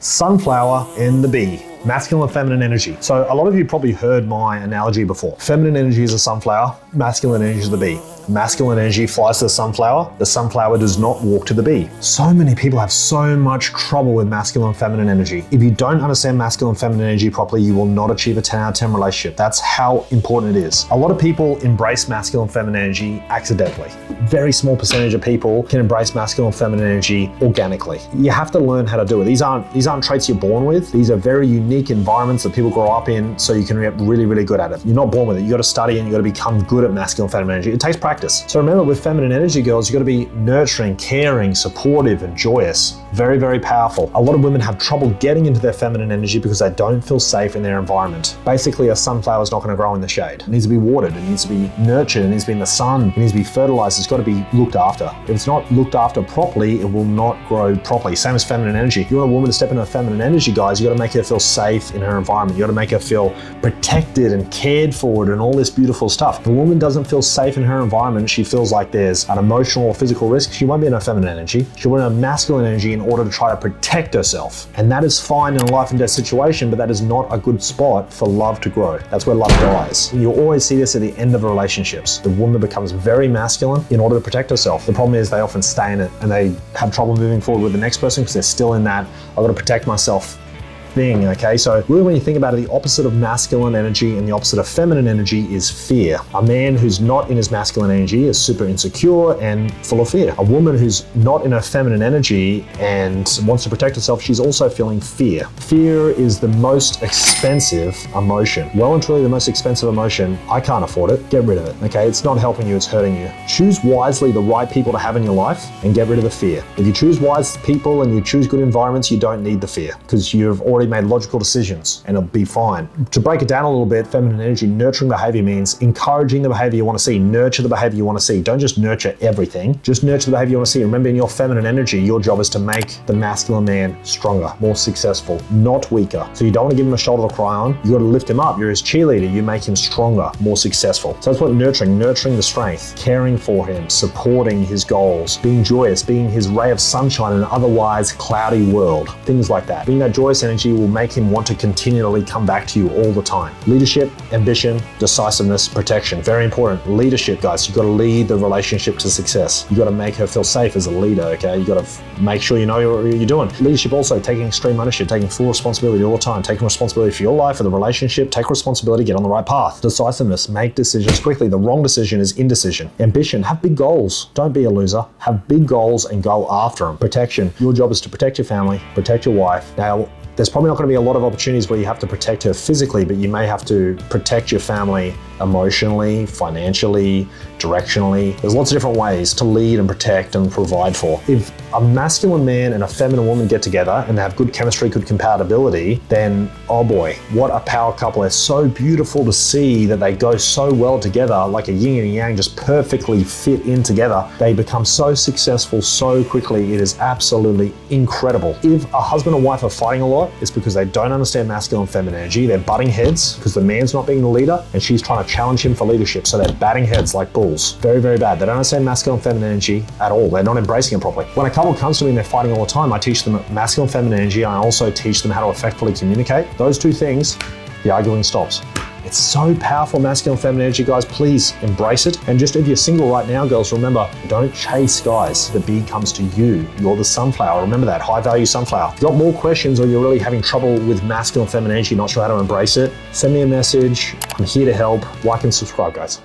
Sunflower and the bee. Masculine and feminine energy. So a lot of you probably heard my analogy before. Feminine energy is a sunflower, masculine energy is the bee. Masculine energy flies to the sunflower does not walk to the bee. So many people have so much trouble with masculine and feminine energy. If you don't understand masculine and feminine energy properly, you will not achieve a 10 out of 10 relationship. That's how important it is. A lot of people embrace masculine and feminine energy accidentally. Very small percentage of people can embrace masculine and feminine energy organically. You have to learn how to do it. These aren't traits you're born with. These are very unique environments that people grow up in, so you can get really, really good at it. You're not born with it. You got to study and you got to become good at masculine and feminine energy. It takes practice. So remember, with feminine energy, girls, you got to be nurturing, caring, supportive, and joyous. Very, very powerful. A lot of women have trouble getting into their feminine energy because they don't feel safe in their environment. Basically, a sunflower is not going to grow in the shade. It needs to be watered. It needs to be nurtured. It needs to be in the sun. It needs to be fertilized. It's got to be looked after. If it's not looked after properly, it will not grow properly. Same as feminine energy. If you want a woman to step into a feminine energy, guys, you got to make her feel safe in her environment. You got to make her feel protected and cared for and all this beautiful stuff. If a woman doesn't feel safe in her environment, she feels like there's an emotional or physical risk, she won't be in a feminine energy. She'll be in a masculine energy in order to try to protect herself. And that is fine in a life and death situation, but that is not a good spot for love to grow. That's where love dies. You'll always see this at the end of relationships. The woman becomes very masculine in order to protect herself. The problem is they often stay in it and they have trouble moving forward with the next person because they're still in that, I've got to protect myself thing, okay? So really, when you think about it, the opposite of masculine energy and the opposite of feminine energy is fear. A man who's not in his masculine energy is super insecure and full of fear. A woman who's not in her feminine energy and wants to protect herself, she's also feeling fear. Fear is the most expensive emotion. Well and truly the most expensive emotion. I can't afford it. Get rid of it, okay? It's not helping you, it's hurting you. Choose wisely the right people to have in your life and get rid of the fear. If you choose wise people and you choose good environments, you don't need the fear because you've already made logical decisions and it'll be fine. To break it down a little bit, feminine energy, nurturing behavior means encouraging the behavior you want to see, nurture the behavior you want to see. Don't just nurture everything, just nurture the behavior you want to see. Remember, in your feminine energy, your job is to make the masculine man stronger, more successful, not weaker. So you don't want to give him a shoulder to cry on. You got to lift him up. You're his cheerleader. You make him stronger, more successful. So that's what nurturing the strength, caring for him, supporting his goals, being joyous, being his ray of sunshine in an otherwise cloudy world, things like that. Being that joyous energy will make him want to continually come back to you all the time. Leadership, ambition, decisiveness, protection. Very important. Leadership, guys. You've got to lead the relationship to success. You've got to make her feel safe as a leader, okay? You've got to make sure you know what you're doing. Leadership also, taking extreme ownership, taking full responsibility all the time, taking responsibility for your life, for the relationship, take responsibility, get on the right path. Decisiveness, make decisions quickly. The wrong decision is indecision. Ambition, have big goals. Don't be a loser. Have big goals and go after them. Protection, your job is to protect your family, protect your wife. Now, there's probably not going to be a lot of opportunities where you have to protect her physically, but you may have to protect your family emotionally, financially, directionally. There's lots of different ways to lead and protect and provide for. If a masculine man and a feminine woman get together and they have good chemistry, good compatibility, then oh boy, what a power couple. It's so beautiful to see that they go so well together, like a yin and yang, just perfectly fit in together. They become so successful so quickly. It is absolutely incredible. If a husband and wife are fighting a lot, it's because they don't understand masculine and feminine energy. They're butting heads because the man's not being the leader and she's trying to challenge him for leadership. So they're batting heads like bulls. Very, very bad. They don't understand masculine and feminine energy at all. They're not embracing it properly. When a couple comes to me and they're fighting all the time, I teach them masculine and feminine energy. I also teach them how to effectively communicate. Those two things, the arguing stops. It's so powerful, masculine and feminine energy, guys. Please embrace it. And just if you're single right now, girls, remember, don't chase guys. The bee comes to you. You're the sunflower. Remember that, high value sunflower. If you've got more questions or you're really having trouble with masculine and feminine energy, not sure how to embrace it, send me a message. I'm here to help. Like and subscribe, guys.